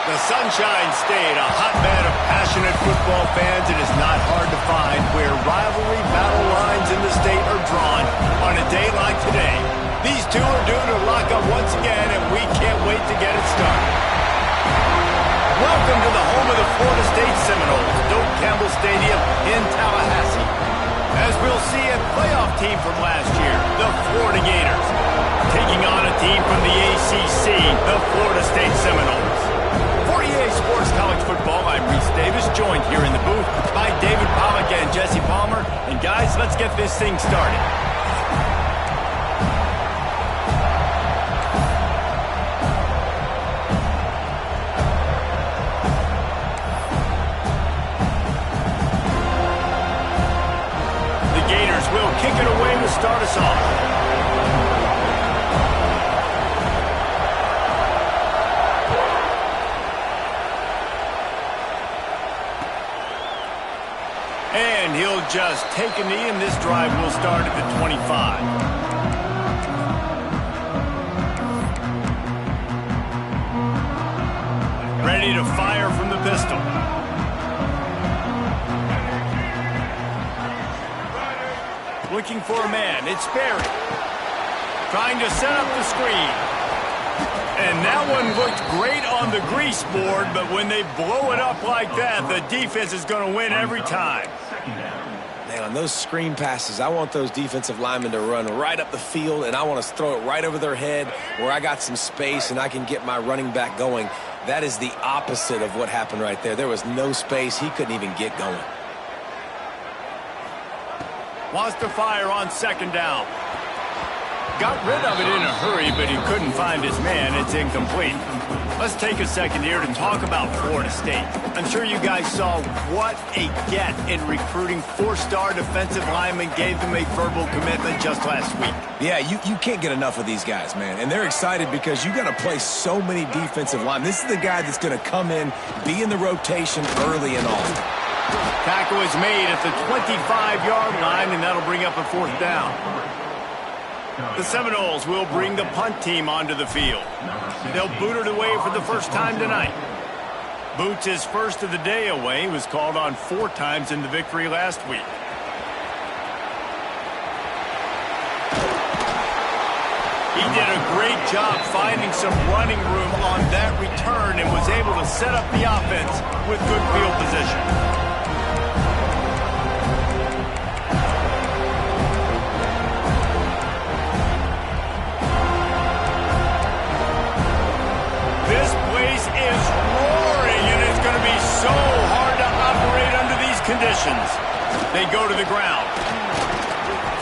The Sunshine State, a hotbed of passionate football fans, it is not hard to find where rivalry battle lines in the state are drawn on a day like today. These two are due to lock up once again, and we can't wait to get it started. Welcome to the home of the Florida State Seminoles, Doak Campbell Stadium in Tallahassee. As we'll see, a playoff team from last year, the Florida Gators, taking on a team from the ACC, the Florida State Seminoles. For EA Sports College Football, I'm Reese Davis, joined here in the booth by David Pollack and Jesse Palmer. And guys, let's get this thing started. The Gators will kick it away to start us off. And he'll just take a knee, and this drive will start at the 25. Ready to fire from the pistol. Looking for a man. It's Barry. Trying to set up the screen. And that one looked great on the grease board, but when they blow it up like that, the defense is going to win every time. Man, on those screen passes, I want those defensive linemen to run right up the field, and I want to throw it right over their head where I got some space and I can get my running back going. That is the opposite of what happened right there. There was no space. He couldn't even get going. Wants to fire on second down. Got rid of it in a hurry, but he couldn't find his man. It's incomplete. Let's take a second here to talk about Florida State. I'm sure you guys saw what a get in recruiting. Four-star defensive linemen gave them a verbal commitment just last week. Yeah, you can't get enough of these guys, man. And they're excited because you got to play so many defensive linemen. This is the guy that's going to come in, be in the rotation early and often. Tackle is made at the 25-yard line, and that'll bring up a fourth down. The Seminoles will bring the punt team onto the field. They'll boot it away for the first time tonight. Boots his first of the day away. He was called on 4 times in the victory last week. He did a great job finding some running room on that return and was able to set up the offense with good field position. This place is roaring, and it's going to be so hard to operate under these conditions. They go to the ground.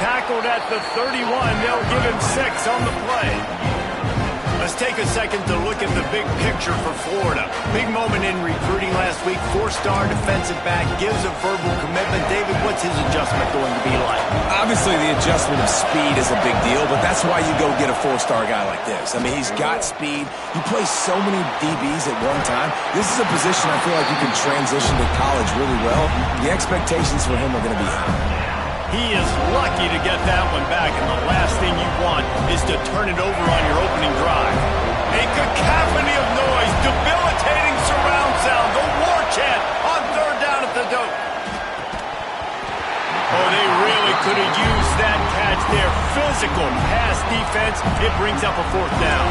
Tackled at the 31. They'll give him 6 on the play. Let's take a second to look at the big picture for Florida. Big moment in recruiting last week. 4-star defensive back gives a verbal commitment. David, what's his adjustment going to be like? Obviously, the adjustment of speed is a big deal, but that's why you go get a 4-star guy like this. I mean, he's got speed. You play so many DBs at one time. This is a position I feel like you can transition to college really well. The expectations for him are going to be high. He is lucky to get that one back, and the last thing you want is to turn it over on your opening drive. A cacophony of noise, debilitating surround sound, the war chant on third down at the Doak. Oh, they really could have used that catch there. Physical pass defense. It brings up a fourth down.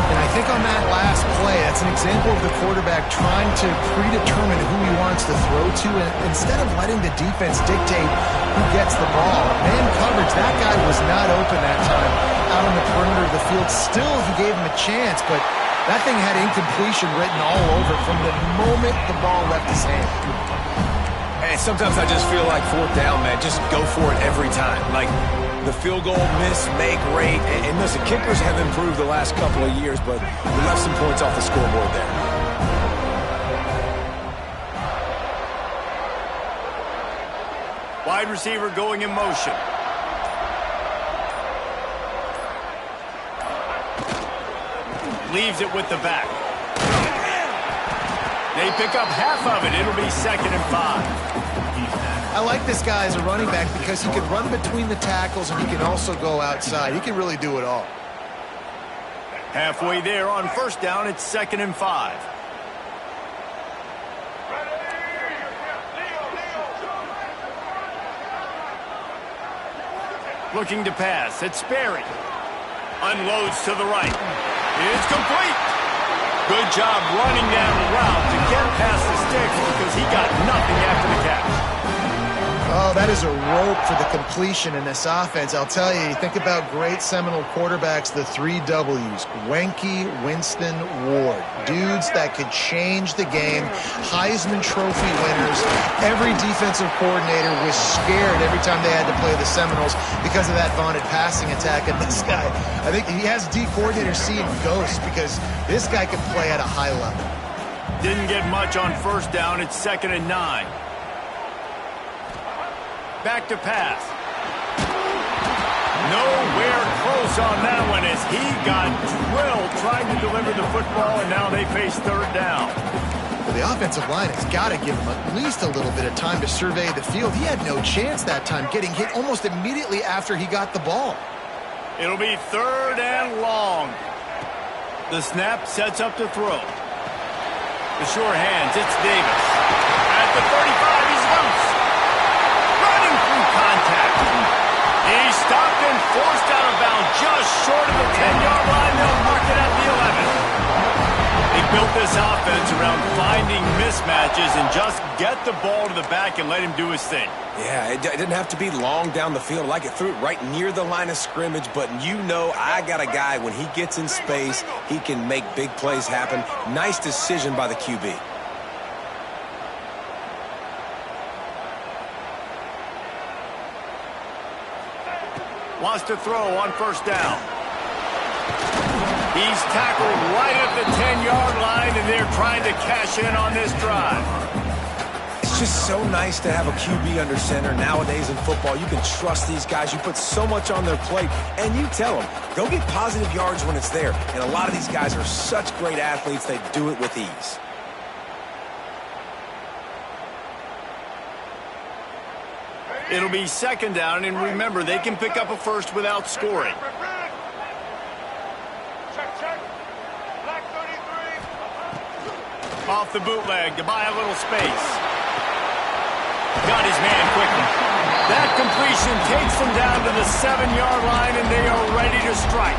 And I think on that last play, that's an example of the quarterback trying to predetermine who he wants to throw to, and instead of letting the defense dictate who gets the ball. Man coverage, that guy was not open that time out on the perimeter of the field. Still, he gave him a chance, but that thing had incompletion written all over it from the moment the ball left his hand. And sometimes I just feel like fourth down, man, just go for it every time. Like, the field goal, miss, make, rate. And listen, kickers have improved the last couple of years, but we left some points off the scoreboard there. Wide receiver going in motion. Leaves it with the back. They pick up half of it. It'll be 2nd and 5. I like this guy as a running back because he can run between the tackles and he can also go outside. He can really do it all. Halfway there on first down, it's 2nd and 5. Looking to pass. It's Sperry. Unloads to the right. It's complete. Good job running that route to get past the sticks because he got nothing after the catch. Oh, that is a rope for the completion in this offense. I'll tell you, think about great Seminole quarterbacks, the 3 W's. Wenke, Winston, Ward. Dudes that could change the game. Heisman Trophy winners. Every defensive coordinator was scared every time they had to play the Seminoles because of that vaunted passing attack. And this guy, I think he has D coordinators seeing ghosts because this guy can play at a high level. Didn't get much on first down. It's 2nd and 9. Back to pass. Nowhere close on that one as he got drilled trying to deliver the football, and now they face 3rd down. Well, the offensive line has got to give him at least a little bit of time to survey the field. He had no chance that time, getting hit almost immediately after he got the ball. It'll be 3rd and long. The snap sets up to throw. The sure hands, it's Davis. At the 35, he's loose. Contact. He's stopped and forced out of bounds just short of the 10-yard line. They'll mark it at the 11. They built this offense around finding mismatches and just get the ball to the back and let him do his thing. Yeah, it didn't have to be long down the field. Like it threw it right near the line of scrimmage, but you know I got a guy, when he gets in space, he can make big plays happen. Nice decision by the QB. Wants to throw on first down. He's tackled right at the 10-yard line, and they're trying to cash in on this drive. It's just so nice to have a QB under center. Nowadays in football, you can trust these guys. You put so much on their plate, and you tell them, go get positive yards when it's there. And a lot of these guys are such great athletes, they do it with ease. It'll be 2nd down, and remember, they can pick up a first without scoring. Off the bootleg to buy a little space. Got his man quickly. That completion takes them down to the 7-yard line, and they are ready to strike.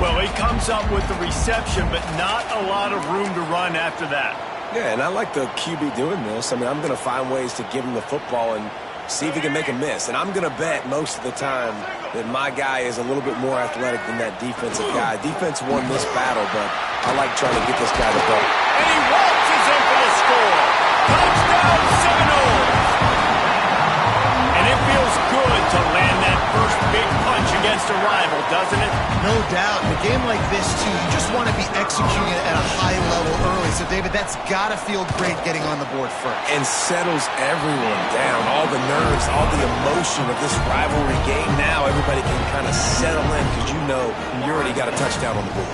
Well, he comes up with the reception, but not a lot of room to run after that. Yeah, and I like the QB doing this. I mean, I'm going to find ways to give him the football and see if he can make a miss. And I'm going to bet most of the time that my guy is a little bit more athletic than that defensive guy. Defense won this battle, but I like trying to get this guy the ball. And he waltzes in for the score. Touchdown, Seminoles! And it feels good to land that first big punch against a rival, doesn't it? No doubt. In a game like this, too, you just want to be executing it at a high level early. So, David, that's got to feel great getting on the board first. And settles everyone down. All the nerves, all the emotion of this rivalry game. Now everybody can kind of settle in because you know you already got a touchdown on the board.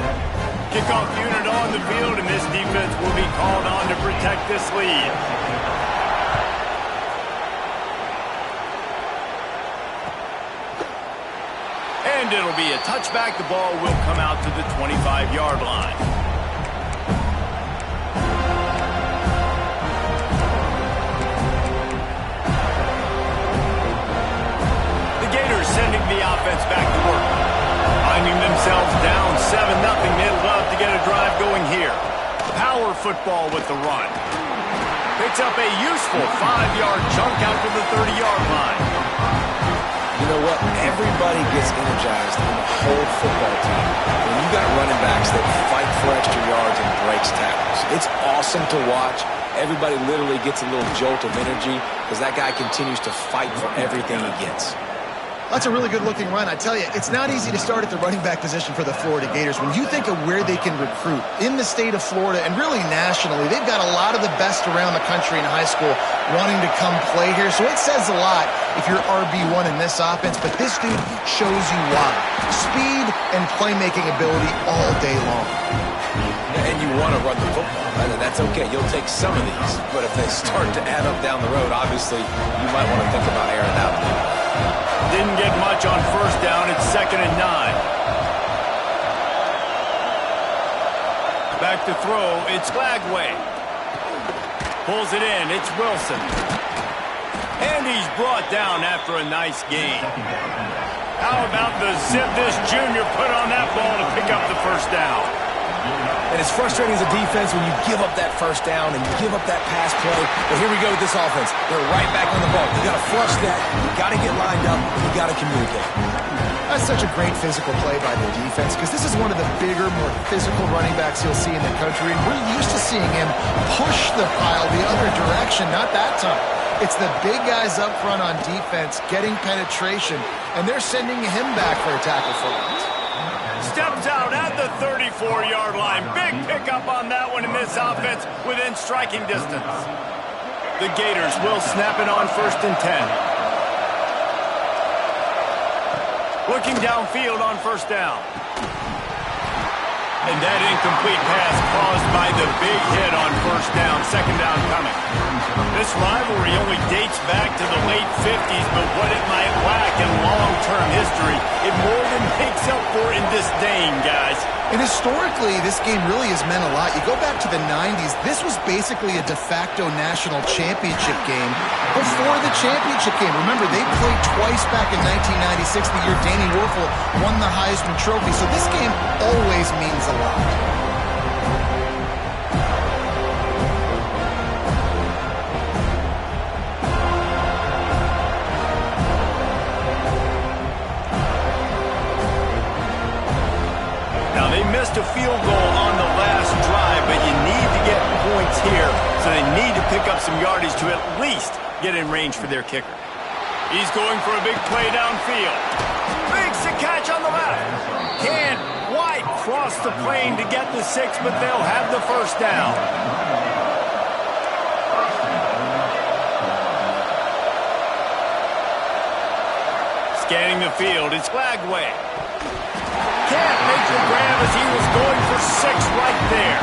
Kickoff unit on the field, and this defense will be called on to protect this lead. And it'll be a touchback. The ball will come out to the 25-yard line. The Gators sending the offense back to work. Finding themselves down 7-0. They'd love to get a drive going here. Power football with the run. Picks up a useful 5-yard chunk out to the 30-yard line. You know what? Everybody gets energized on the whole football team when you got running backs that fight for extra yards and breaks tackles. It's awesome to watch. Everybody literally gets a little jolt of energy because that guy continues to fight for everything he gets. That's a really good-looking run. I tell you, it's not easy to start at the running back position for the Florida Gators. When you think of where they can recruit in the state of Florida and really nationally, they've got a lot of the best around the country in high school wanting to come play here. So it says a lot if you're RB1 in this offense, but this dude shows you why. Speed and playmaking ability all day long. And you want to run the football, right? And that's okay. You'll take some of these. But if they start to add up down the road, obviously, you might want to think about airing out. Didn't get much on first down. It's 2nd and 9. Back to throw. It's Lagway. Pulls it in. It's Wilson. And he's brought down after a nice gain. How about the zip this junior put on that ball to pick up the first down? And it's frustrating as a defense when you give up that first down and you give up that pass play. But here we go with this offense. They're right back on the ball. You got to flush that. You got to get lined up. You got to communicate. That's such a great physical play by the defense because this is one of the bigger, more physical running backs you'll see in the country. And we're used to seeing him push the pile the other direction, not that time. It's the big guys up front on defense getting penetration, and they're sending him back for a tackle for loss. Steps out at the 34-yard line. Big pickup on that one in this offense within striking distance. The Gators will snap it on 1st and 10. Looking downfield on 1st down. And that incomplete pass caused by the big hit on 1st down. 2nd down coming. This rivalry only dates back to the late 50s, but what it might lack in long-term history, it more than makes up for in disdain, guys. And historically, this game really has meant a lot. You go back to the 90s, this was basically a de facto national championship game before the championship game. Remember, they played twice back in 1996, the year Danny Werfel won the Heisman Trophy. So this game always means a lot. Missed a field goal on the last drive, but you need to get points here, so they need to pick up some yardage to at least get in range for their kicker. He's going for a big play downfield. Makes the catch on the left. Can't quite cross the plane to get the 6, but they'll have the 1st down. Scanning the field, it's Flagway. Can't make the grab as he was going for 6 right there.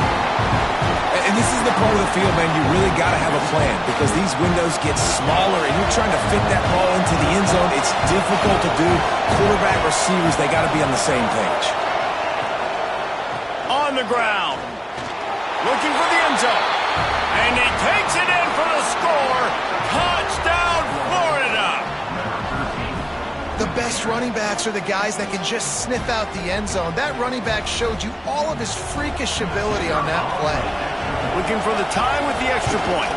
And this is the part of the field, man, you really got to have a plan because these windows get smaller and you're trying to fit that ball into the end zone. It's difficult to do. Quarterback, receivers, they got to be on the same page. On the ground. Looking for the end zone. And he takes it in for the score. Touchdown, Florida. The best running backs are the guys that can just sniff out the end zone. That running back showed you all of his freakish ability on that play. Looking for the time with the extra point.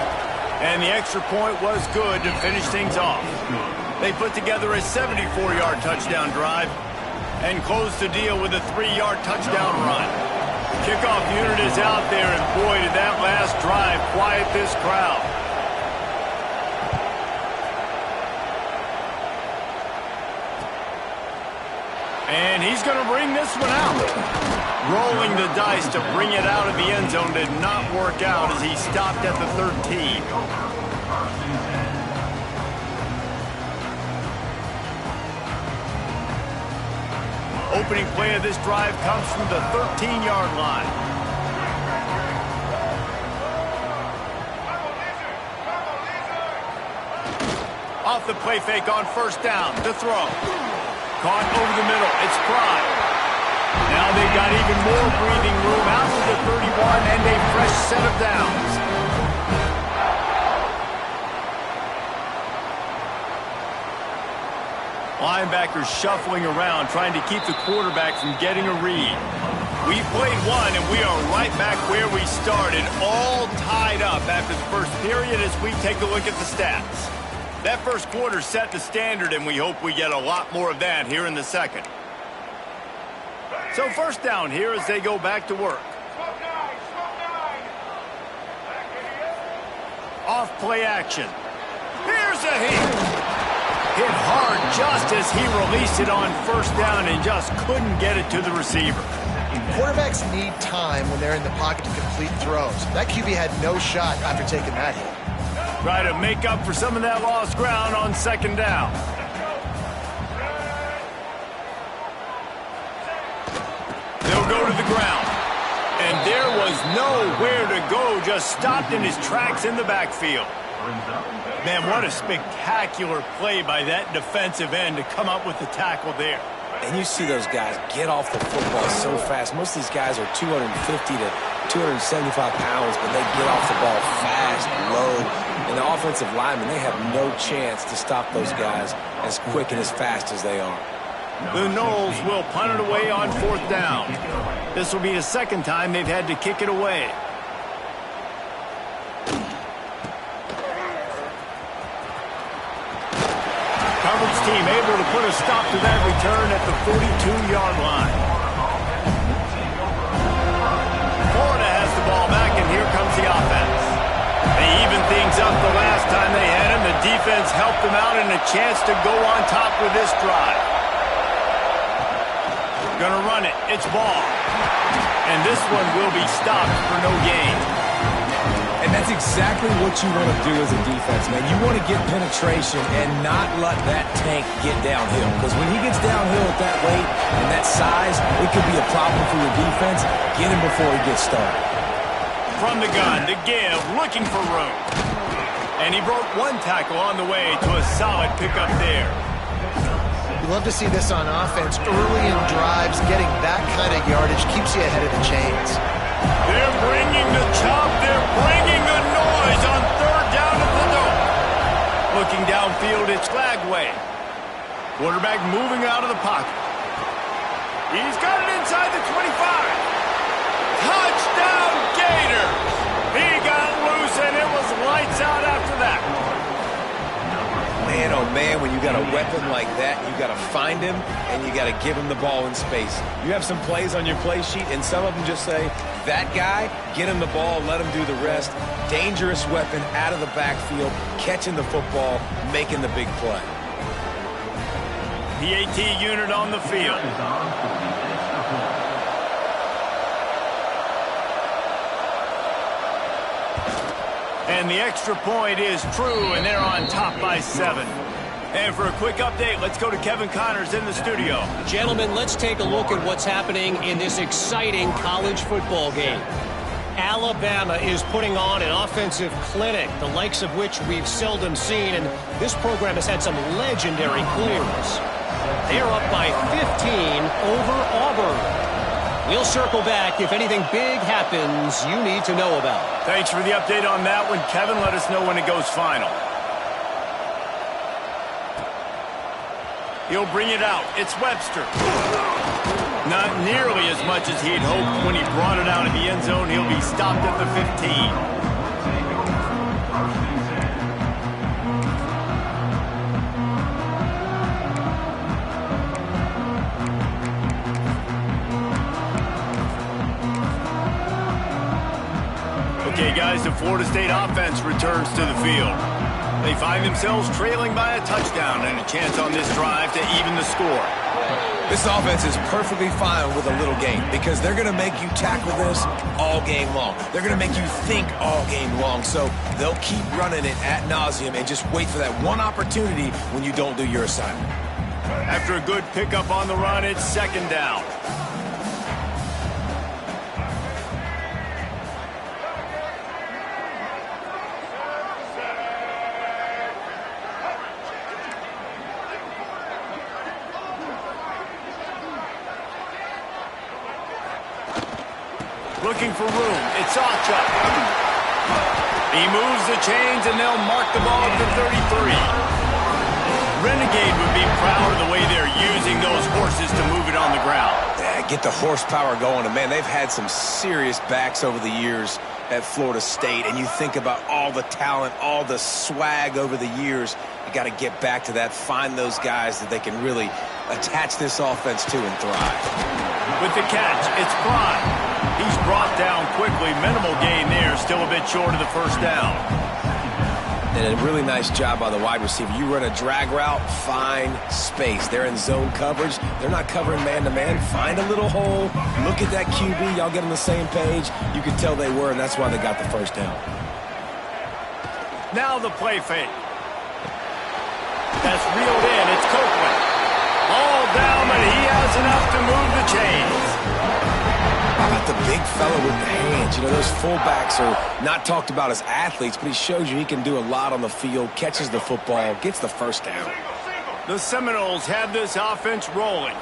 And the extra point was good to finish things off. They put together a 74-yard touchdown drive and closed the deal with a 3-yard touchdown run. Kickoff unit is out there, and boy, did that last drive quiet this crowd. And he's going to bring this one out. Rolling the dice to bring it out of the end zone did not work out as he stopped at the 13. Opening play of this drive comes from the 13-yard line. Off the play fake on 1st down. The throw. Caught over the middle. It's Prime. Now they've got even more breathing room out to the 31 and a fresh set of downs. Linebackers shuffling around, trying to keep the quarterback from getting a read. We played one, and we are right back where we started, all tied up after the first period as we take a look at the stats. That first quarter set the standard, and we hope we get a lot more of that here in the second. So 1st down here as they go back to work. Off play action. Here's a hit. Hit hard just as he released it on 1st down and just couldn't get it to the receiver. Quarterbacks need time when they're in the pocket to complete throws. That QB had no shot after taking that hit. Try to make up for some of that lost ground on 2nd down. They'll go to the ground. And there was nowhere to go, just stopped in his tracks in the backfield. Man, what a spectacular play by that defensive end to come up with the tackle there. And you see those guys get off the football so fast. Most of these guys are 250 to 275 pounds, but they get off the ball fast, low. And the offensive linemen, they have no chance to stop those guys as quick and as fast as they are. The Knowles will punt it away on 4th down. This will be the second time they've had to kick it away. Coverage team able to put a stop to that return at the 42-yard line. Florida has the ball back, and here comes the offense. They evened things up the last time they had him. The defense helped them out and a chance to go on top with this drive. Gonna run it. It's ball. And this one will be stopped for no gain. And that's exactly what you want to do as a defense, man. You want to get penetration and not let that tank get downhill. Because when he gets downhill at that weight and that size, it could be a problem for your defense. Get him before he gets started. From the gun, the give, looking for room. And he broke one tackle on the way to a solid pickup there. You love to see this on offense. Early in drives, getting that kind of yardage keeps you ahead of the chains. They're bringing the chop. They're bringing the noise on 3rd down at the dome. Looking downfield, it's Flagway. Quarterback moving out of the pocket. He's got it inside the 25. Touchdown, Gator. He got loose, and it was lights out after that. Man, oh man, when you got a weapon like that, you got to find him and you got to give him the ball in space. You have some plays on your play sheet, and some of them just say, that guy, get him the ball, let him do the rest. Dangerous weapon out of the backfield, catching the football, making the big play. The AT unit on the field. And the extra point is true, and they're on top by 7. And for a quick update, let's go to Kevin Connors in the studio. Gentlemen, let's take a look at what's happening in this exciting college football game. Alabama is putting on an offensive clinic, the likes of which we've seldom seen, and this program has had some legendary clears. They're up by 15 over Auburn. We'll circle back if anything big happens you need to know about. Thanks for the update on that one, Kevin. Let us know when it goes final. He'll bring it out. It's Webster. Not nearly as much as he'd hoped when he brought it out of the end zone. He'll be stopped at the 15. Okay, guys, the Florida State offense returns to the field. They find themselves trailing by a touchdown and a chance on this drive to even the score. This offense is perfectly fine with a little game because they're going to make you tackle this all game long. They're going to make you think all game long, so they'll keep running it ad nauseum and just wait for that one opportunity when you don't do your assignment. After a good pickup on the run, it's 2nd down. Looking for room. It's Ocha. He moves the chains, and they'll mark the ball at the 33. Renegade would be proud of the way they're using those horses to move it on the ground. Yeah, get the horsepower going. And, man, they've had some serious backs over the years at Florida State. And you think about all the talent, all the swag over the years. You got to get back to that, find those guys that they can really attach this offense to and thrive. With the catch, it's Prime. He's brought down quickly. Minimal gain there. Still a bit short of the 1st down. And a really nice job by the wide receiver. You run a drag route, find space. They're in zone coverage. They're not covering man-to-man. Find a little hole. Look at that QB. Y'all get on the same page. You could tell they were, and that's why they got the 1st down. Now the play fake. That's reeled in. It's Copeland. All down, but he has enough to move the chains. How about the big fella with the hands? You know, those fullbacks are not talked about as athletes, but he shows you he can do a lot on the field, catches the football, gets the 1st down. The Seminoles have this offense rolling.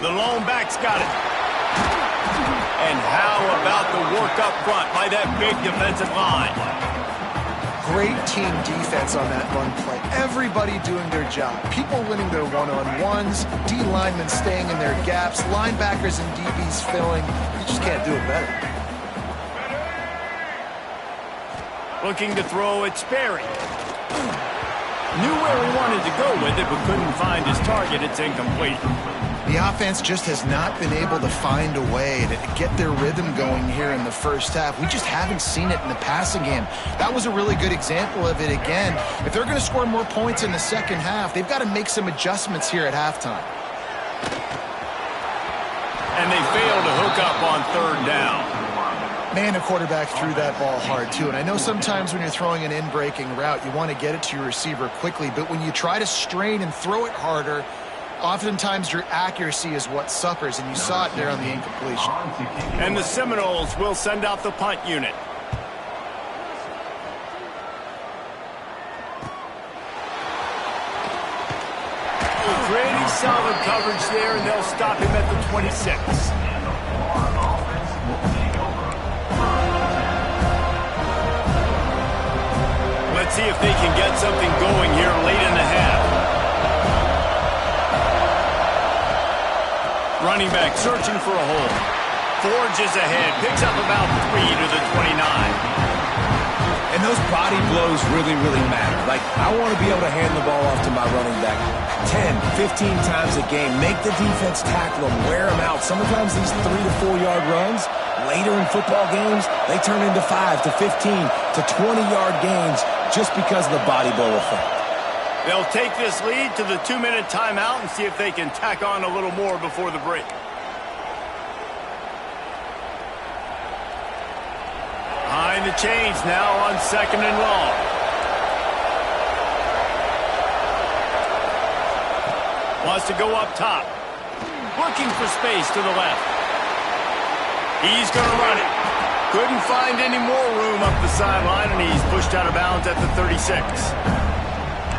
The lone back's got it. And how about the work up front by that big defensive line? Great team defense on that run play. Everybody doing their job. People winning their one-on-ones, D linemen staying in their gaps, linebackers and DBs filling. You just can't do it better. Looking to throw it, Sperry. Knew where he wanted to go with it, but couldn't find his target. It's incomplete. The offense just has not been able to find a way to get their rhythm going here in the first half. We just haven't seen it in the passing game. That was a really good example of it again. If they're going to score more points in the second half, they've got to make some adjustments here at halftime. And they fail to hook up on third down. Man, the quarterback threw that ball hard, too. And I know sometimes when you're throwing an in-breaking route, you want to get it to your receiver quickly. But when you try to strain and throw it harder, oftentimes your accuracy is what suffers, and you saw it there on the incompletion. And the Seminoles will send out the punt unit. Creating solid coverage there, and they'll stop him at the 26. Let's see if they can get something going here late in the half. Running back searching for a hole. Forges ahead, picks up about 3 to the 29. And those body blows really, really matter. Like, I want to be able to hand the ball off to my running back 10, 15 times a game. Make the defense tackle them, wear them out. Sometimes these 3 to 4 yard runs, later in football games, they turn into 5 to 15 to 20-yard gains just because of the body blow effect. They'll take this lead to the 2-minute timeout and see if they can tack on a little more before the break. Behind the chains now on 2nd and long. Wants to go up top. Looking for space to the left. He's going to run it. Couldn't find any more room up the sideline, and he's pushed out of bounds at the 36.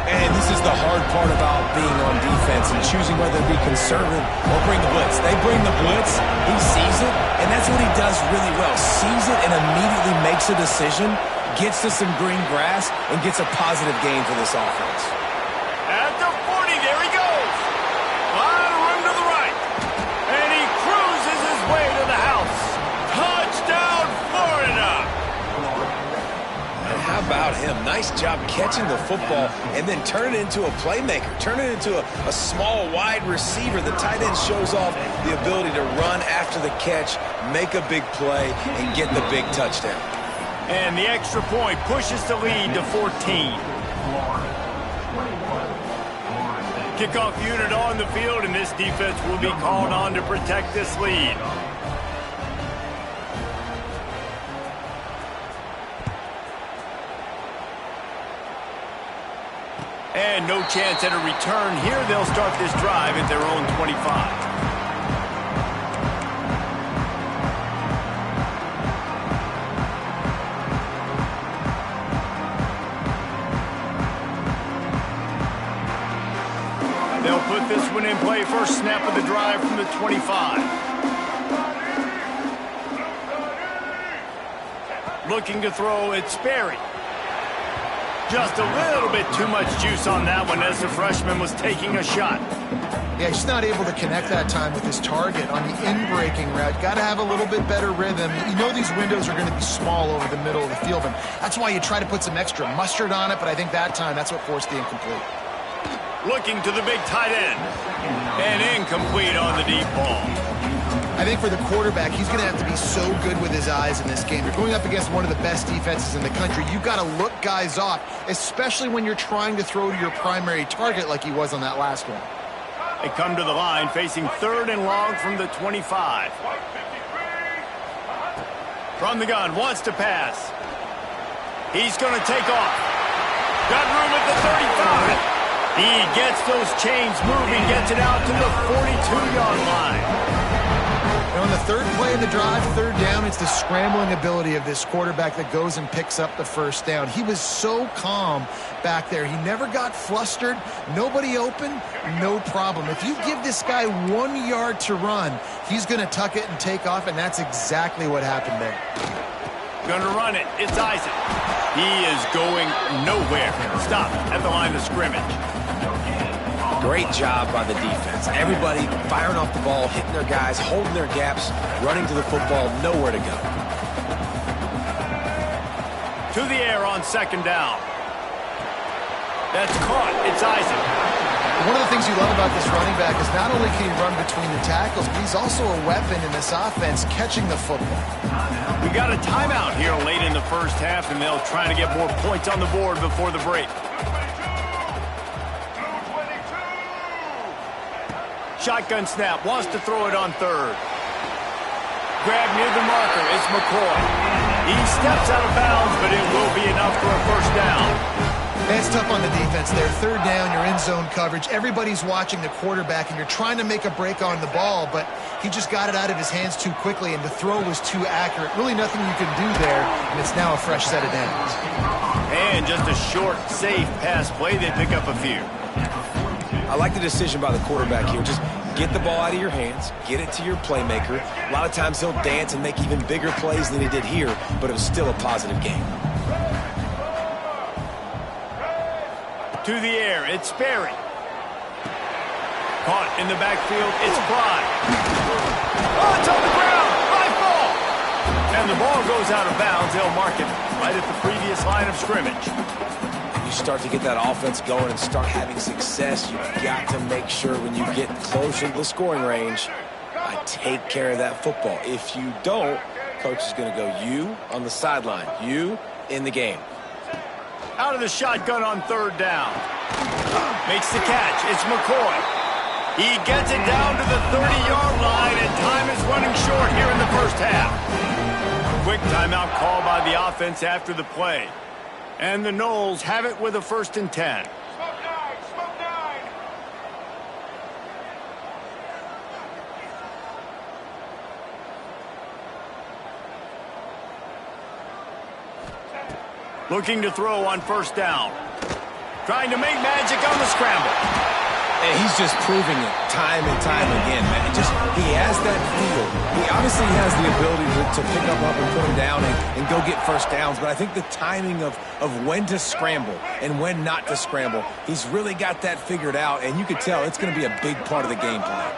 And this is the hard part about being on defense and choosing whether to be conservative or bring the blitz. They bring the blitz, he sees it, and that's what he does really well. Sees it and immediately makes a decision, gets to some green grass, and gets a positive gain for this offense. At the 40, there he goes. A lot of room to the right. And he cruises his way to the house. Touchdown, Florida! And how about him? Nice job catching the football and then turn it into a playmaker. Turn it into a small, wide receiver. The tight end shows off the ability to run after the catch, make a big play, and get the big touchdown. And the extra point pushes the lead to 14. Kickoff unit on the field, and this defense will be called on to protect this lead. And no chance at a return here. They'll start this drive at their own 25. They'll put this one in play. First snap of the drive from the 25. Looking to throw, it's Sperry. Just a little bit too much juice on that one as the freshman was taking a shot. Yeah, he's not able to connect that time with his target on the in-breaking route. Got to have a little bit better rhythm. You know these windows are going to be small over the middle of the field, and that's why you try to put some extra mustard on it, but I think that time that's what forced the incomplete. Looking to the big tight end. And incomplete on the deep ball. I think for the quarterback, he's going to have to be so good with his eyes in this game. You're going up against one of the best defenses in the country. You've got to look guys off, especially when you're trying to throw to your primary target like he was on that last one. They come to the line facing 3rd and long from the 25. From the gun, wants to pass. He's going to take off. Got room at the 35. He gets those chains moving, gets it out to the 42-yard line. And on the third play of the drive, third down, it's the scrambling ability of this quarterback that goes and picks up the first down. He was so calm back there. He never got flustered. Nobody open, no problem. If you give this guy 1 yard to run, he's going to tuck it and take off, and that's exactly what happened there. Going to run it. It's Isaac. He is going nowhere. Stop at the line of scrimmage. Great job by the defense. Everybody firing off the ball, hitting their guys, holding their gaps, running to the football, nowhere to go. To the air on second down. That's caught. It's Isaac. One of the things you love about this running back is not only can he run between the tackles, but he's also a weapon in this offense catching the football. We got a timeout here late in the first half, and they'll try to get more points on the board before the break. Shotgun snap, wants to throw it on third. Grab near the marker, it's McCoy. He steps out of bounds, but it will be enough for a first down. It's tough on the defense there. Third down, you're in zone coverage. Everybody's watching the quarterback, and you're trying to make a break on the ball, but he just got it out of his hands too quickly, and the throw was too accurate. Really nothing you can do there, and it's now a fresh set of downs. And just a short, safe pass play. They pick up a few. I like the decision by the quarterback here. Just get the ball out of your hands, get it to your playmaker. A lot of times he'll dance and make even bigger plays than he did here, but it was still a positive game. To the air, it's Sperry. Caught in the backfield, it's Fry. Oh, it's on the ground, high ball. And the ball goes out of bounds. They'll mark it right at the previous line of scrimmage. You start to get that offense going and start having success, you've got to make sure when you get closer to the scoring range, I take care of that football. If you don't, coach is going to go you on the sideline, you in the game. Out of the shotgun on third down. Makes the catch. It's McCoy. He gets it down to the 30-yard line, and time is running short here in the first half. Quick timeout call by the offense after the play. And the Noles have it with a 1st and 10. Smoke nine. Looking to throw on first down. Trying to make magic on the scramble. And he's just proving it time and time again, man. He has that feel. He obviously has the ability to pick up and put him down and go get first downs, but I think the timing of when to scramble and when not to scramble, he's really got that figured out, and you can tell it's going to be a big part of the game plan.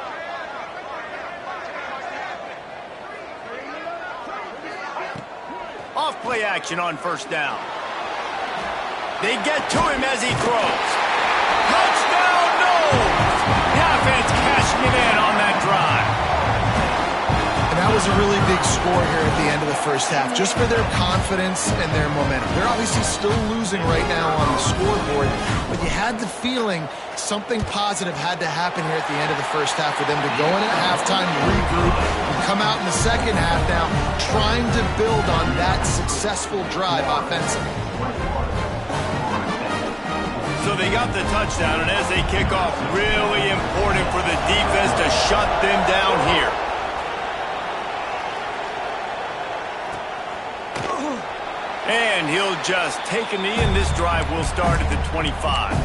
Off play action on first down. They get to him as he throws. Touchdown, no! The offense cashing it in on that drive. And that was a really big score here at the end of the first half, just for their confidence and their momentum. They're obviously still losing right now on the scoreboard, but you had the feeling something positive had to happen here at the end of the first half for them to go in at halftime, regroup, and come out in the second half now trying to build on that successful drive offensively. So they got the touchdown, and as they kick off, really important for the defense to shut them down here. And he'll just take a knee, and this drive will start at the 25.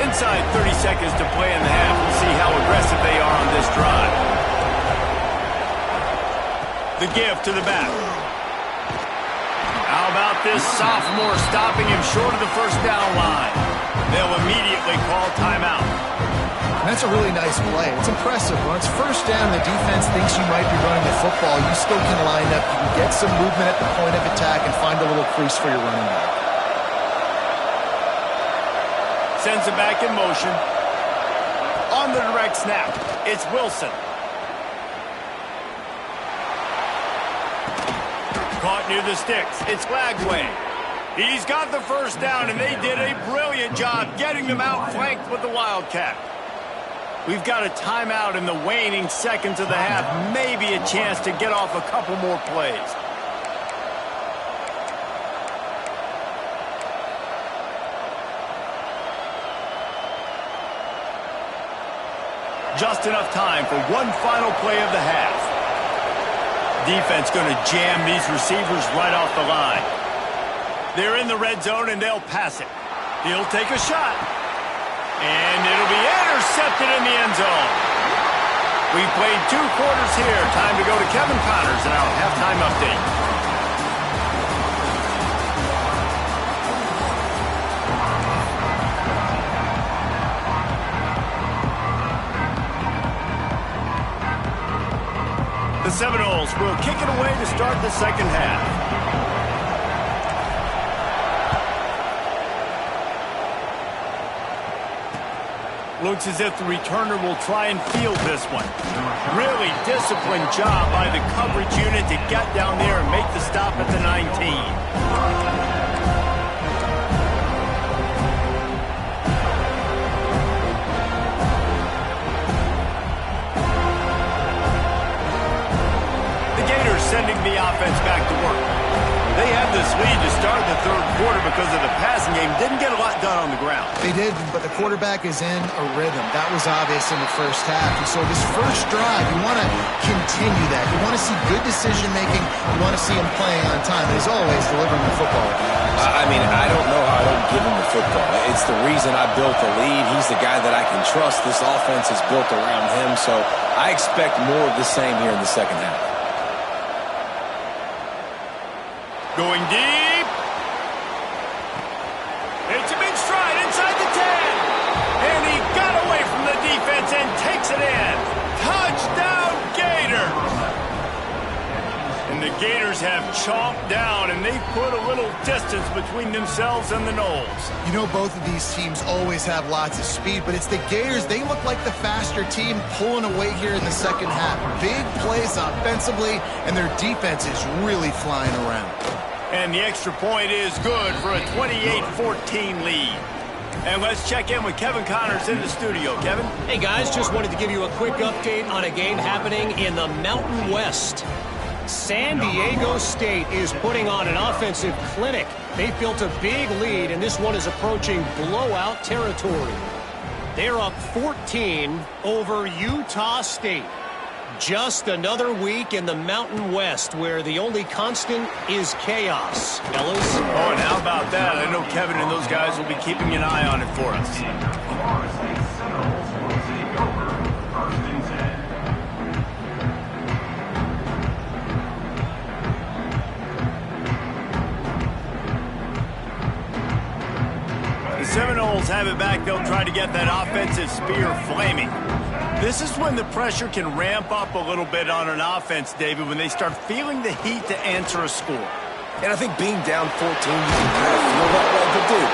Inside 30 seconds to play in the half. We'll see how aggressive they are on this drive. The give to the back. How about this sophomore stopping him short of the first down line? They'll immediately call timeout. That's a really nice play. It's impressive. When it's first down, the defense thinks you might be running the football. You still can line up. You can get some movement at the point of attack and find a little crease for your running back. Sends it back in motion. On the direct snap, it's Wilson. Caught near the sticks. It's Lagway. He's got the first down, and they did a brilliant job getting them out flanked with the Wildcat. We've got a timeout in the waning seconds of the half. Maybe a chance to get off a couple more plays. Just enough time for one final play of the half. Defense going to jam these receivers right off the line. They're in the red zone, and they'll pass it. He'll take a shot. And it'll be intercepted in the end zone. We've played 2 quarters here. Time to go to Kevin Connors in our halftime update. The Seminoles will kick it away to start the second half. Looks as if the returner will try and field this one. Really disciplined job by the coverage unit to get down there and make the stop at the 19. Sending the offense back to work. They had this lead to start the third quarter because of the passing game. Didn't get a lot done on the ground. They did, but the quarterback is in a rhythm. That was obvious in the first half. And so this first drive, you want to continue that. You want to see good decision-making. You want to see him playing on time. And he's always delivering the football. I mean, I don't know how I don't give him the football. It's the reason I built the lead. He's the guy that I can trust. This offense is built around him. So I expect more of the same here in the second half. Going deep. It's a big stride inside the 10. And he got away from the defense and takes it in. Touchdown, Gators. And the Gators have chomped down, and they've put a little distance between themselves and the Noles. You know, both of these teams always have lots of speed, but it's the Gators. They look like the faster team pulling away here in the second half. Big plays offensively, and their defense is really flying around. And the extra point is good for a 28-14 lead. And let's check in with Kevin Connors in the studio. Kevin? Hey, guys, just wanted to give you a quick update on a game happening in the Mountain West. San Diego State is putting on an offensive clinic. They've built a big lead, and this one is approaching blowout territory. They're up 14 over Utah State. Just another week in the Mountain West where the only constant is chaos. Fellas? Oh, and how about that? I know Kevin and those guys will be keeping an eye on it for us. The Seminoles have it back. They'll try to get that offensive spear flaming. This is when the pressure can ramp up a little bit on an offense, David, when they start feeling the heat to answer a score. And I think being down 14, you can kind of feel that way. But, dude,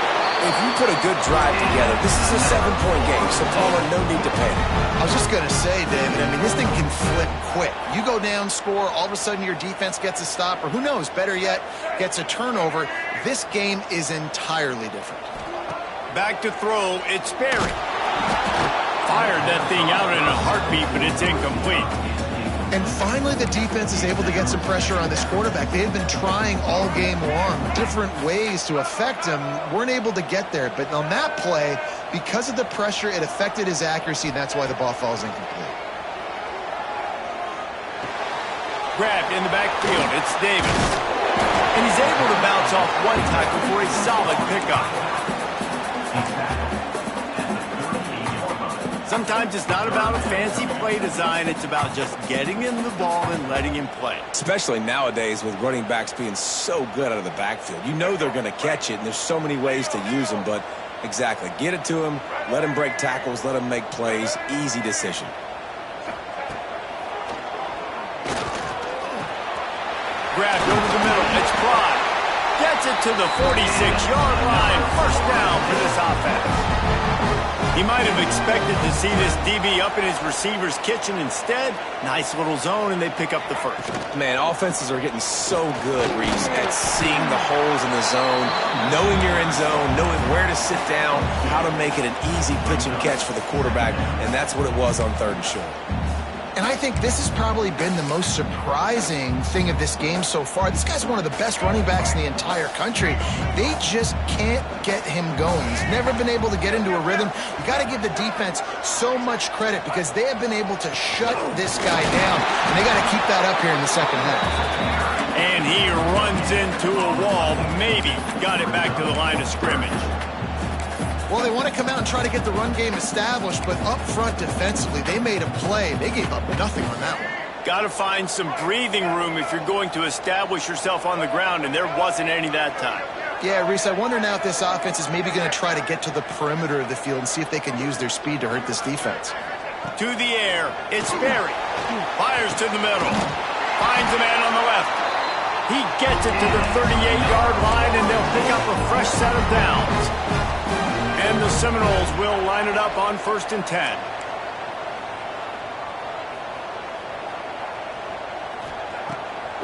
if you put a good drive together, this is a 7-point game, so, Palmer, no need to panic. I was just going to say, David, I mean, this thing can flip quick. You go down, score, all of a sudden your defense gets a stop, or who knows, better yet, gets a turnover. This game is entirely different. Back to throw, it's Sperry. Fired that thing out in a heartbeat, but it's incomplete. And finally, the defense is able to get some pressure on this quarterback. They had been trying all game long, different ways to affect him. Weren't able to get there. But on that play, because of the pressure, it affected his accuracy, and that's why the ball falls incomplete. Grabbed in the backfield, it's Davis. And he's able to bounce off one tackle for a solid pickup. Sometimes it's not about a fancy play design. It's about just getting him the ball and letting him play. Especially nowadays with running backs being so good out of the backfield. You know they're going to catch it, and there's so many ways to use them. But exactly, get it to him, let him break tackles, let him make plays. Easy decision. Grabbed over the middle. It's Clyde. Gets it to the 46-yard line. First down for this offense. He might have expected to see this DB up in his receiver's kitchen. Instead, nice little zone, and they pick up the first. Man, offenses are getting so good, Reese, at seeing the holes in the zone, knowing you're in zone, knowing where to sit down, how to make it an easy pitch and catch for the quarterback, and that's what it was on 3rd and short. And I think this has probably been the most surprising thing of this game so far. This guy's one of the best running backs in the entire country. They just can't get him going. He's never been able to get into a rhythm. You got to give the defense so much credit because they have been able to shut this guy down. And they got to keep that up here in the second half. And he runs into a wall. Maybe got it back to the line of scrimmage. Well, they want to come out and try to get the run game established, but up front defensively, they made a play. They gave up nothing on that one. Got to find some breathing room if you're going to establish yourself on the ground, and there wasn't any that time. Yeah, Reese, I wonder now if this offense is maybe going to try to get to the perimeter of the field and see if they can use their speed to hurt this defense. To the air, it's Berry. Fires to the middle. Finds a man on the left. He gets it to the 38-yard line, and they'll pick up a fresh set of downs. And the Seminoles will line it up on 1st and 10.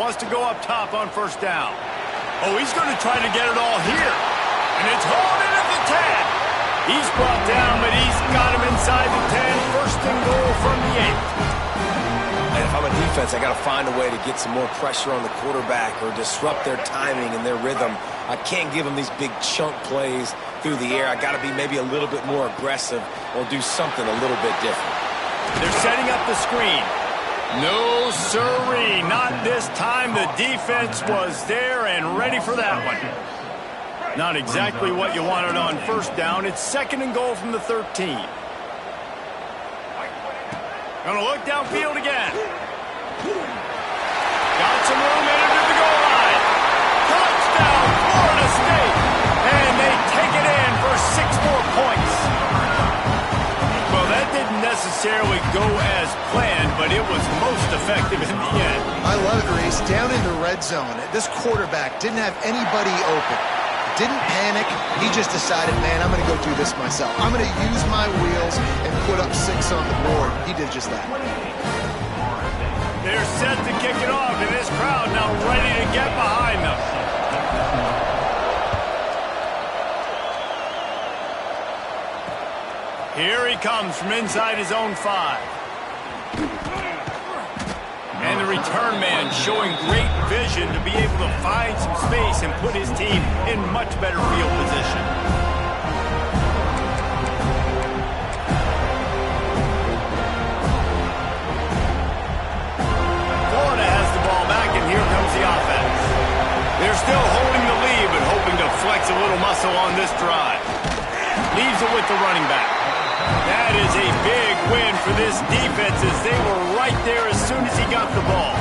Wants to go up top on 1st down. Oh, he's going to try to get it all here. And it's hauled in at the 10. He's brought down, but he's got him inside the 10. 1st and goal from the 8. And if I'm a defense, I got to find a way to get some more pressure on the quarterback or disrupt their timing and their rhythm. I can't give them these big chunk plays through the air. I got to be maybe a little bit more aggressive or do something a little bit different. They're setting up the screen. No siree, not this time. The defense was there and ready for that one. Not exactly what you wanted on 1st down. It's 2nd and goal from the 13. Gonna look downfield again. Got some room headed to the goal line. Touchdown, Florida State. And they take it in for 6 more points. Well, that didn't necessarily go as planned, but it was most effective in the end. I love it, Reese. Down in the red zone, this quarterback didn't have anybody open. Didn't panic. He just decided, man, I'm going to go do this myself. I'm going to use my wheels and put up 6 on the board. He did just that. They're set to kick it off, and this crowd now ready to get behind them. Here he comes from inside his own 5. And the return man showing great vision to be able to find some space and put his team in much better field position. Florida has the ball back, and here comes the offense. They're still holding the lead, but hoping to flex a little muscle on this drive. Leaves it with the running back. That is a big win for this defense as they were right there as soon as he got the ball.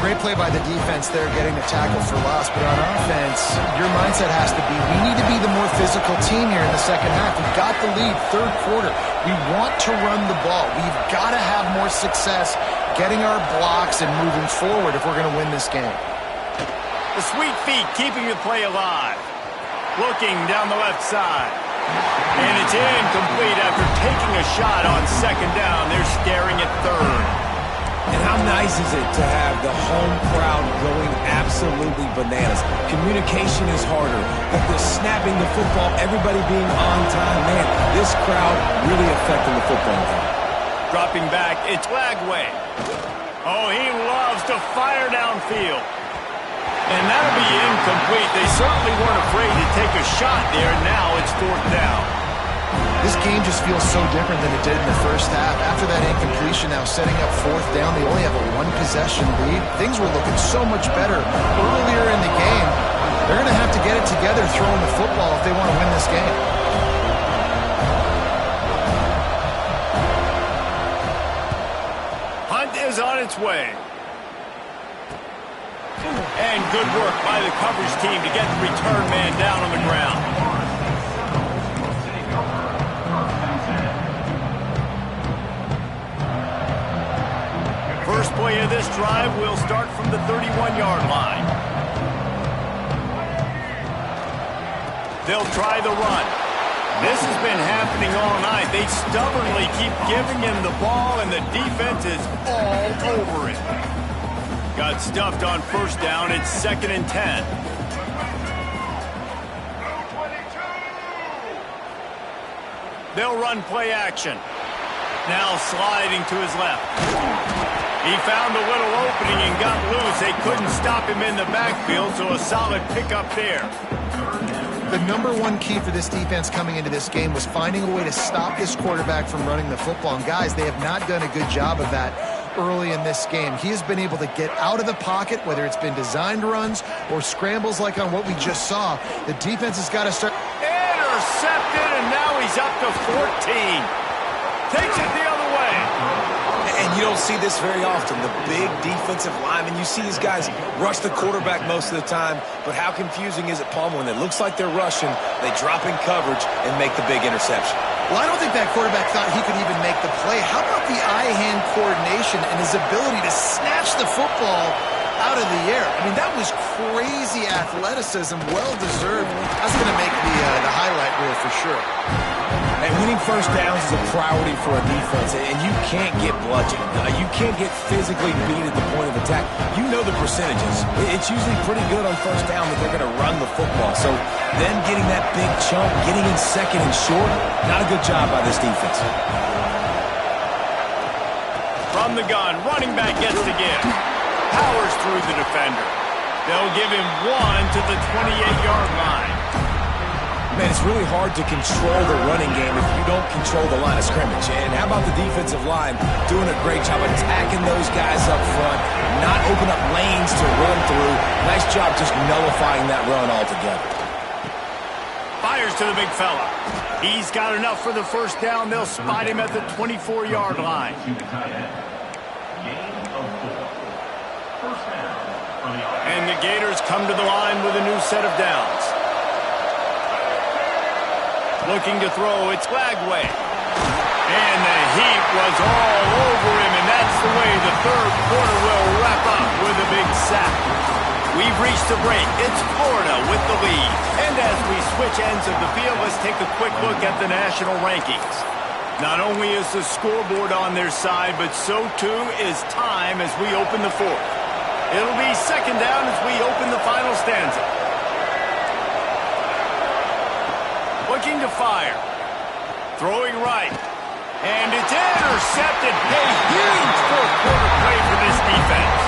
Great play by the defense there, getting the tackle for loss. But on offense, your mindset has to be, we need to be the more physical team here in the second half. We've got the lead, 3rd quarter. We want to run the ball. We've got to have more success getting our blocks and moving forward if we're going to win this game. The sweet feet keeping the play alive. Looking down the left side. And it's incomplete after taking a shot on 2nd down. They're staring at 3rd. And how nice is it to have the home crowd going absolutely bananas? Communication is harder, but the snapping the football, everybody being on time, man, this crowd really affecting the football game. Dropping back, it's Lagway. Oh, he loves to fire downfield. And that'll be incomplete. They certainly weren't afraid to take a shot there. Now it's 4th down. This game just feels so different than it did in the first half. After that incompletion, now setting up 4th down, they only have a 1-possession lead. Things were looking so much better earlier in the game. They're going to have to get it together throwing the football if they want to win this game. Hunt is on its way. And good work by the coverage team to get the return man down on the ground. First play of this drive will start from the 31-yard line. They'll try the run. This has been happening all night. They stubbornly keep giving him the ball, and the defense is all over it. Got stuffed on 1st down. It's 2nd and 10. They'll run play action. Now sliding to his left. He found a little opening and got loose. They couldn't stop him in the backfield, so a solid pickup there. The number one key for this defense coming into this game was finding a way to stop this quarterback from running the football. And guys, they have not done a good job of that early in this game. He has been able to get out of the pocket, whether it's been designed runs or scrambles like on what we just saw. The defense has got to start. Intercepted, and now he's up to 14. Takes it the other way. And you don't see this very often. The big defensive linemen, you see these guys rush the quarterback most of the time, but how confusing is it, Palmer, when it looks like they're rushing, they drop in coverage and make the big interception? Well, I don't think that quarterback thought he could even make the play. How about the eye-hand coordination and his ability to snatch the football out of the air? I mean, that was crazy athleticism, well-deserved. That's going to make the highlight reel for sure. And winning first downs is a priority for a defense, and you can't get bludgeoned. You can't get physically beat at the point of attack. You know the percentages. It's usually pretty good on first down that they're going to run the football. So then getting that big chunk, getting in second and short, not a good job by this defense. From the gun, running back gets to give. Powers through the defender. They'll give him one to the 28-yard line. Man, it's really hard to control the running game if you don't control the line of scrimmage. And how about the defensive line doing a great job attacking those guys up front, not open up lanes to run through. Nice job just nullifying that run altogether. Fires to the big fella. He's got enough for the first down. They'll spot him at the 24-yard line. And the Gators come to the line with a new set of downs. Looking to throw, it's Lagway. And the heat was all over him, and that's the way the third quarter will wrap up with a big sack. We've reached a break. It's Florida with the lead. And as we switch ends of the field, let's take a quick look at the national rankings. Not only is the scoreboard on their side, but so too is time as we open the fourth. It'll be second down as we open the final stanza. Looking to fire. Throwing right. And it's intercepted. A huge fourth quarter play for this defense.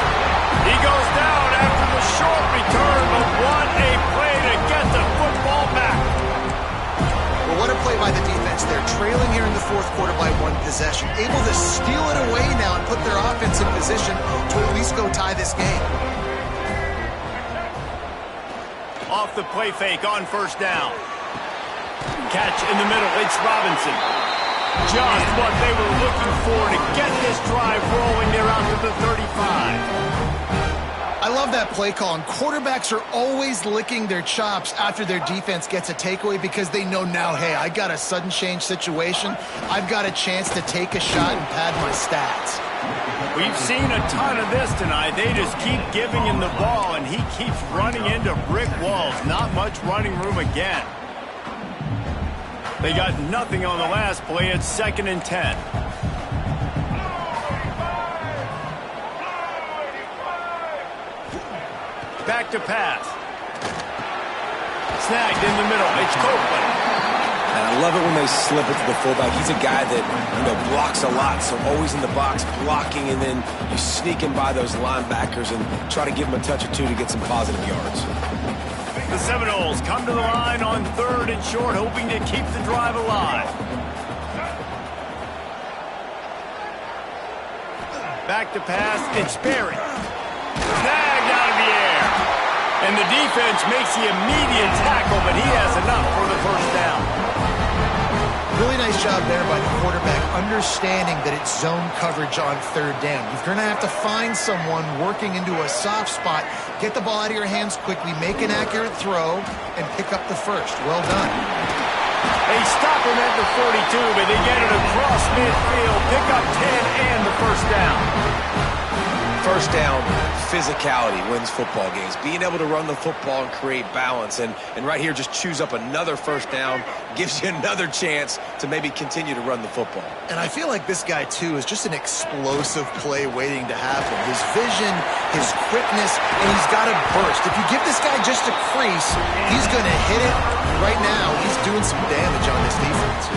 He goes down after the short return, but what a play to get the football back. Well, what a play by the defense. They're trailing here in the fourth quarter by one possession. Able to steal it away now and put their offense in position to at least go tie this game. Off the play fake on first down. Catch in the middle. It's Robinson. Just what they were looking for to get this drive rolling. They're out to the 35. I love that play call, and quarterbacks are always licking their chops after their defense gets a takeaway because they know now, hey, I got a sudden change situation. I've got a chance to take a shot and pad my stats. We've seen a ton of this tonight. They just keep giving him the ball, and he keeps running into brick walls. Not much running room again. They got nothing on the last play. It's 2nd and 10. Back to pass. Snagged in the middle. It's Copeland. And I love it when they slip it to the fullback. He's a guy that, blocks a lot, so always in the box blocking, and then you sneak in by those linebackers and try to give him a touch or two to get some positive yards. The Seminoles come to the line on 3rd and short, hoping to keep the drive alive. Back to pass, it's Berry. Snagged out of the air. And the defense makes the immediate tackle, but he has enough for the first down. Really nice job there by the quarterback, understanding that it's zone coverage on 3rd down. You're going to have to find someone working into a soft spot, get the ball out of your hands quickly, make an accurate throw, and pick up the first. Well done. They stop him at the 42, but they get it across midfield, pick up 10 and the first down. First down, physicality wins football games. Being able to run the football and create balance. And right here, just choose up another first down, gives you another chance to maybe continue to run the football. And I feel like this guy, too, is just an explosive play waiting to happen. His vision, his quickness, and he's got a burst. If you give this guy just a crease, he's going to hit it. Right now, he's doing some damage on this defense.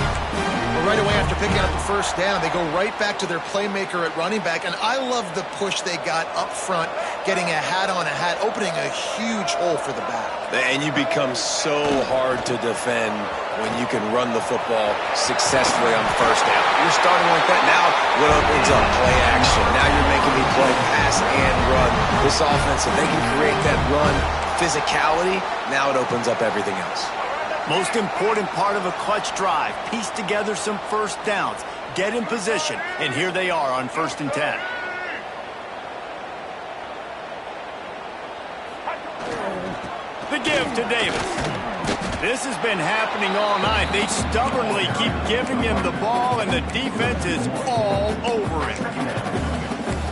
Well, right away after picking up the first down, they go right back to their playmaker at running back, and I love the push they got up front, getting a hat on a hat, opening a huge hole for the back. And you become so hard to defend when you can run the football successfully on first down. You're starting like that. Now what opens up? Play action. Now you're making me play pass and run. This offense, if they can create that run physicality, now it opens up everything else. Most important part of a clutch drive, piece together some first downs, get in position, and here they are on 1st and 10. The give to Davis. This has been happening all night. They stubbornly keep giving him the ball, and the defense is all over it.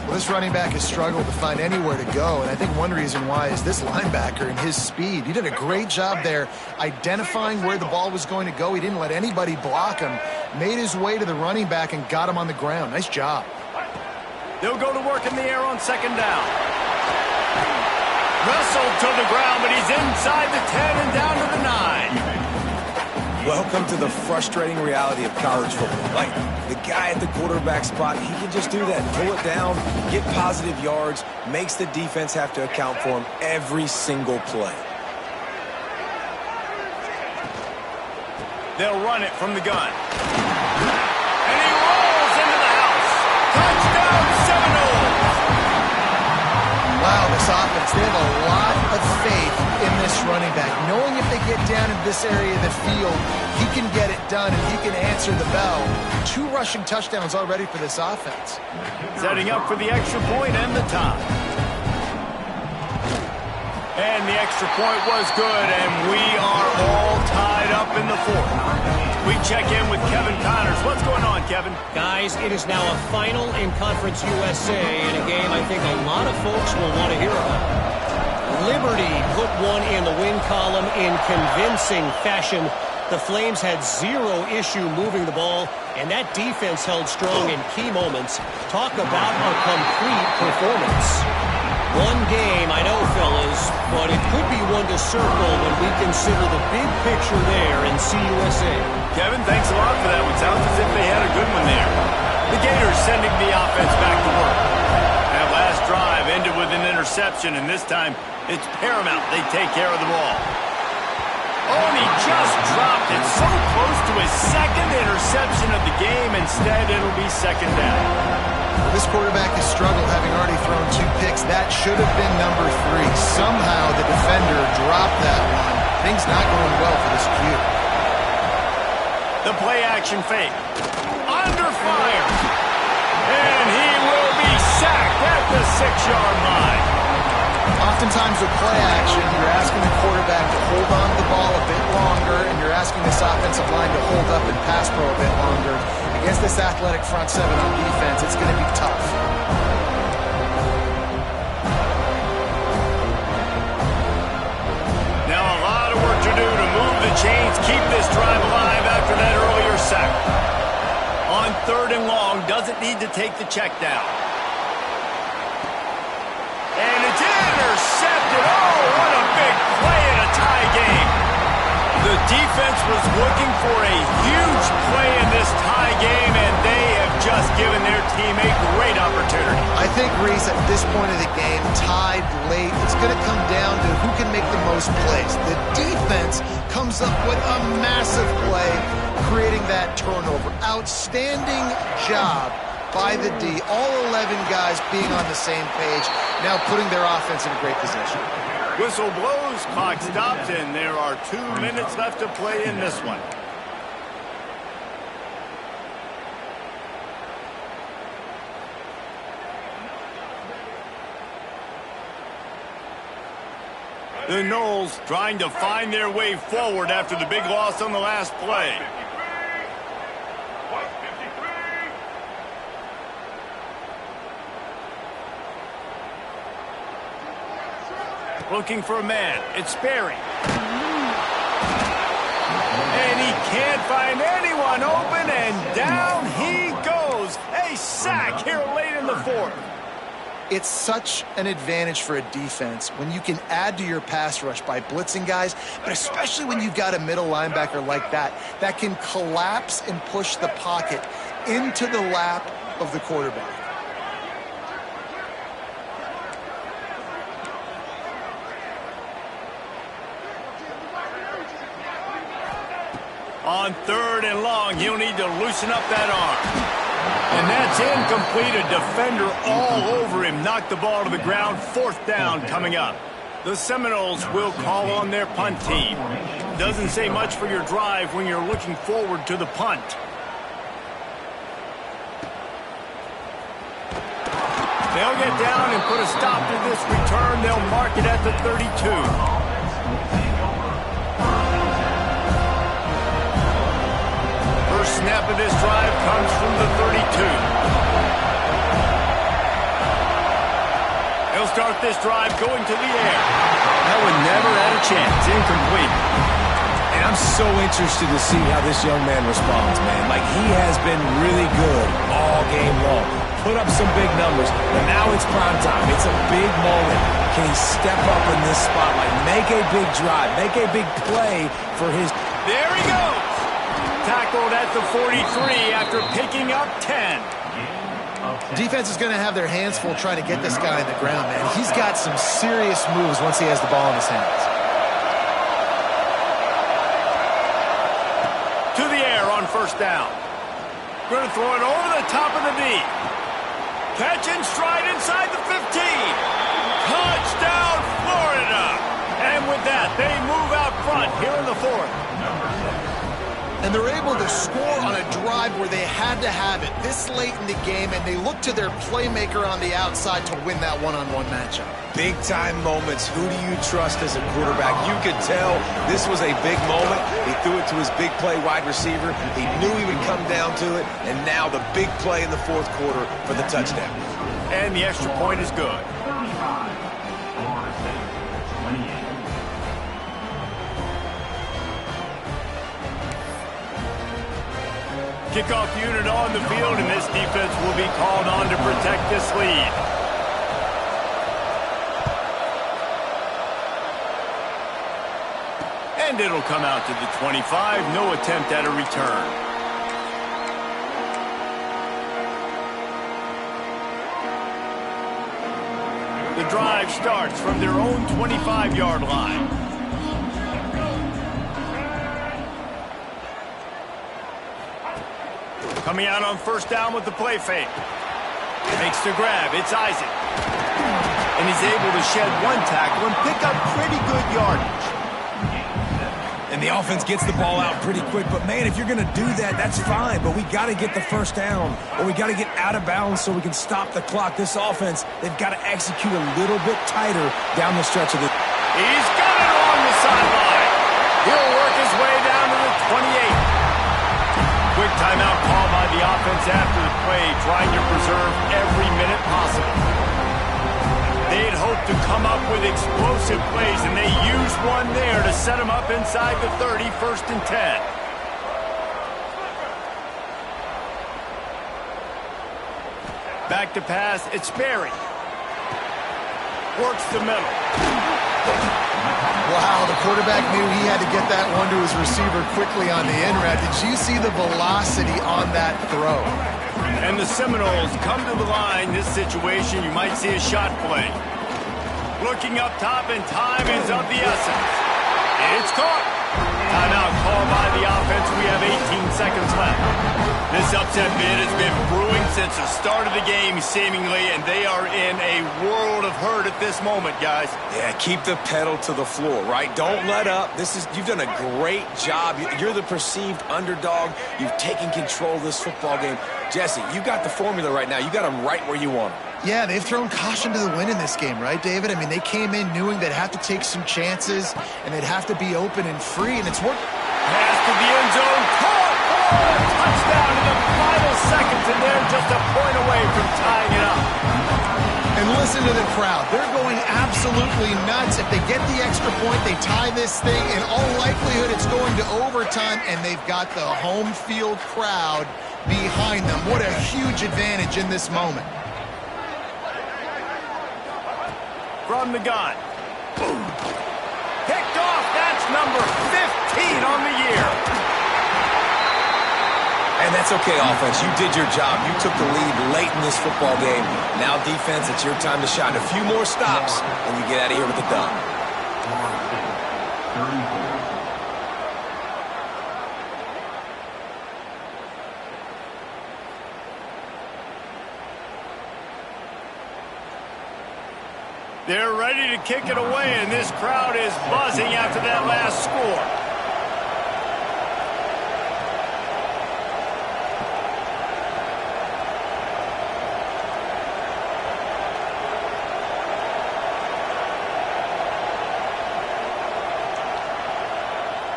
Well, this running back has struggled to find anywhere to go, and I think one reason why is this linebacker and his speed. He did a great job there identifying where the ball was going to go. He didn't let anybody block him, made his way to the running back and got him on the ground. Nice job. They'll go to work in the air on 2nd down. Wrestled to the ground, but he's inside the 10 and down to the 9. Welcome to the frustrating reality of college football. Like, the guy at the quarterback spot, he can just do that. Pull it down, get positive yards, makes the defense have to account for him every single play. They'll run it from the gun. And he rolls into the house. Touchdown, Seminoles. Wow, this offense, they have a lot of faith in this running back. Knowing if they get down in this area of the field, he can get it done and he can answer the bell. 2 rushing touchdowns already for this offense. Setting up for the extra point and the tie. And the extra point was good, and we are all tied up in the 4th. We check in with Kevin Connors. What's going on, Kevin? Guys, it is now a final in Conference USA in a game I think a lot of folks will want to hear about. Liberty put one in the win column in convincing fashion. The Flames had 0 issue moving the ball, and that defense held strong in key moments. Talk about a complete performance. One game, I know, fellas, but it could be one to circle when we consider the big picture there in CUSA. Kevin, thanks a lot for that one. Sounds as if they had a good one there. The Gators sending the offense back to work. That last drive ended with an interception, and this time it's paramount they take care of the ball. Oh, and he just dropped it so close to his 2nd interception of the game. Instead, it'll be 2nd down. This quarterback has struggled, having already thrown 2 picks. That should have been number 3. Somehow the defender dropped that one. Things not going well for this Q. The play action fake. Under fire. And he will be sacked at the 6-yard line. Oftentimes with play action, you're asking the quarterback to hold on to the ball a bit longer, and you're asking this offensive line to hold up and pass pro a bit longer. Against this athletic front 7 on defense, it's going to be tough. Now a lot of work to do to move the chains, keep this drive alive after that earlier sack. On 3rd and long, doesn't need to take the check down. And it's intercepted. Oh, what a big play in a tie game. The defense was looking for a huge play in this tie game, and they have just given their team a great opportunity. I think, Reese, at this point of the game, tied late, it's going to come down to who can make the most plays. The defense comes up with a massive play, creating that turnover. Outstanding job by the D. All 11 guys being on the same page, now putting their offense in a great position. Whistle blows, clock stops, and there are 2 minutes left to play in this one. The Noles trying to find their way forward after the big loss on the last play. Looking for a man. It's Sperry. And he can't find anyone open, and down he goes. A sack here late in the 4th. It's such an advantage for a defense when you can add to your pass rush by blitzing guys, but especially when you've got a middle linebacker like that can collapse and push the pocket into the lap of the quarterback. On 3rd and long, he'll need to loosen up that arm. And that's incomplete. A defender all over him. Knocked the ball to the ground. 4th down coming up. The Seminoles will call on their punt team. Doesn't say much for your drive when you're looking forward to the punt. They'll get down and put a stop to this return. They'll mark it at the 32. Snap of this drive comes from the 32. He'll start this drive going to the air. That one never had a chance. Incomplete. And I'm so interested to see how this young man responds, man. Like, he has been really good all game long. Put up some big numbers, but now it's prime time. It's a big moment. Can he step up in this spotlight, make a big drive, make a big play for his... There he goes. Tackled at the 43 after picking up 10. Defense is going to have their hands full trying to get this guy on the ground, man. He's got some serious moves once he has the ball in his hands. To the air on 1st down. Going to throw it over the top of the knee. Catch and stride inside the 15. Touchdown, Florida. And with that, they move out front here in the 4th. And they're able to score on a drive where they had to have it this late in the game, and they look to their playmaker on the outside to win that one-on-one matchup. Big-time moments. Who do you trust as a quarterback? You could tell this was a big moment. He threw it to his big play wide receiver. He knew he would come down to it, and now the big play in the 4th quarter for the touchdown. And the extra point is good. Kickoff unit on the field, and this defense will be called on to protect this lead. And it'll come out to the 25. No attempt at a return. The drive starts from their own 25-yard line. Coming out on 1st down with the play fake. Makes the grab. It's Isaac. And he's able to shed one tackle and pick up pretty good yardage. And the offense gets the ball out pretty quick. But, man, if you're going to do that, that's fine. But we got to get the 1st down, or we got to get out of bounds so we can stop the clock. This offense, they've got to execute a little bit tighter down the stretch of the... He's got it along the sideline. He'll work his way down to the 28. Quick timeout call by the offense after the play, trying to preserve every minute possible. They had hoped to come up with explosive plays, and they used one there to set them up inside the 30, 1st and 10. Back to pass, it's Sperry. Works the middle. Wow, the quarterback knew he had to get that one to his receiver quickly on the in route. Did you see the velocity on that throw? And the Seminoles come to the line. This situation, you might see a shot play. Looking up top, and time is of the essence. It's caught. Timeout called by the offense. We have 18 seconds left. This upset bid has been brewing since the start of the game, seemingly, and they are in a world of hurt at this moment, guys. Yeah, keep the pedal to the floor, right? Don't let up. You've done a great job. You're the perceived underdog. You've taken control of this football game. Jesse, you got the formula right now. You got them right where you want them. Yeah, they've thrown caution to the wind in this game, right, David? I mean, they came in knowing they'd have to take some chances, and they'd have to be open and free, and it's worked. Pass to the end zone. Caught for a touchdown in the final seconds, and they're just a point away from tying it up. And listen to the crowd. They're going absolutely nuts. If they get the extra point, they tie this thing. In all likelihood, it's going to overtime, and they've got the home field crowd behind them. What a huge advantage in this moment. from the gun. Boom. Picked off. That's number 15 on the year. And that's okay, offense. You did your job. You took the lead late in this football game. Now, defense, it's your time to shine. A few more stops, and you get out of here with a dub. They're ready to kick it away, and this crowd is buzzing after that last score.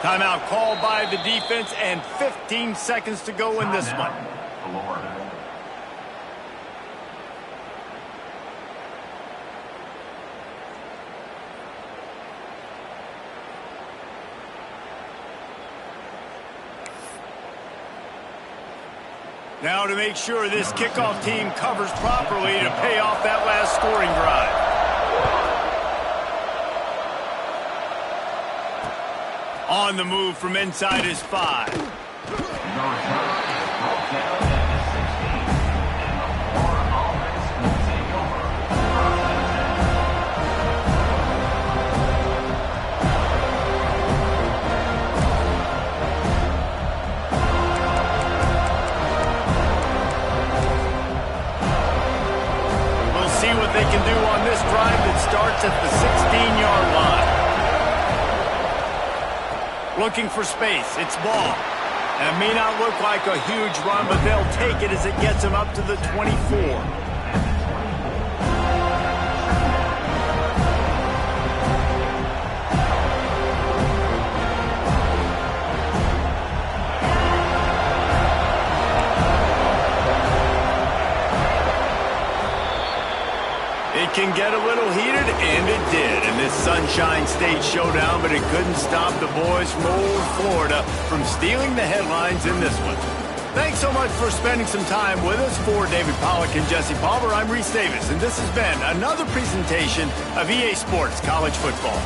Timeout called by the defense, and 15 seconds to go in this one. Now to make sure this kickoff team covers properly to pay off that last scoring drive. On the move from inside his 5. We'll see what they can do on this drive that starts at the 16-yard line. Looking for space. It's ball. And it may not look like a huge run, but they'll take it as it gets them up to the 24. It can get a little heated, and it did in this Sunshine State showdown, but it couldn't stop the boys from old Florida from stealing the headlines in this one. Thanks so much for spending some time with us. For David Pollack and Jesse Palmer, I'm Reese Davis, and this has been another presentation of EA Sports College Football.